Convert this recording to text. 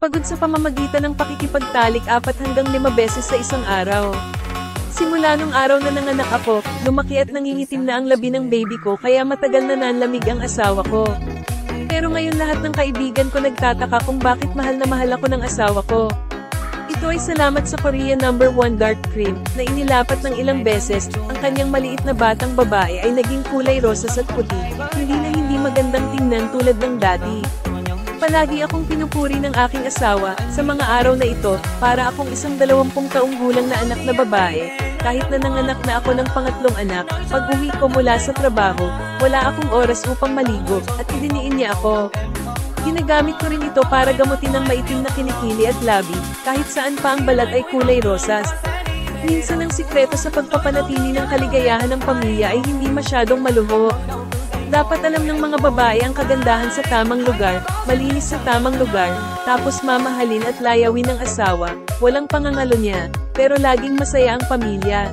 Pagod sa pamamagitan ng pakikipagtalik 4 hanggang 5 beses sa isang araw. Simula nung araw na nanganak ako, lumaki at nangingitim na ang labi ng baby ko kaya matagal na nanlamig ang asawa ko. Pero ngayon lahat ng kaibigan ko nagtataka kung bakit mahal na mahal ako ng asawa ko. Ito ay salamat sa Korea No. 1 Dark Cream, na inilapat ng ilang beses, ang kanyang maliit na batang babae ay naging kulay rosas at puti, hindi na hindi magandang tingnan tulad ng dati. Palagi akong pinupuri ng aking asawa, sa mga araw na ito, para akong isang 20 taong gulang na anak na babae, kahit na nanganak na ako ng pangatlong anak, pag uwi ko mula sa trabaho, wala akong oras upang maligo, at idiniin niya ako. Ginagamit ko rin ito para gamutin ang maitim na kinikili at labi, kahit saan pa ang balat ay kulay rosas. Minsan ang sikreto sa pagpapanatili ng kaligayahan ng pamilya ay hindi masyadong maluho. Dapat alam ng mga babae ang kagandahan sa tamang lugar, malinis sa tamang lugar, tapos mamahalin at layawin ng asawa, walang pangangalo niya, pero laging masaya ang pamilya.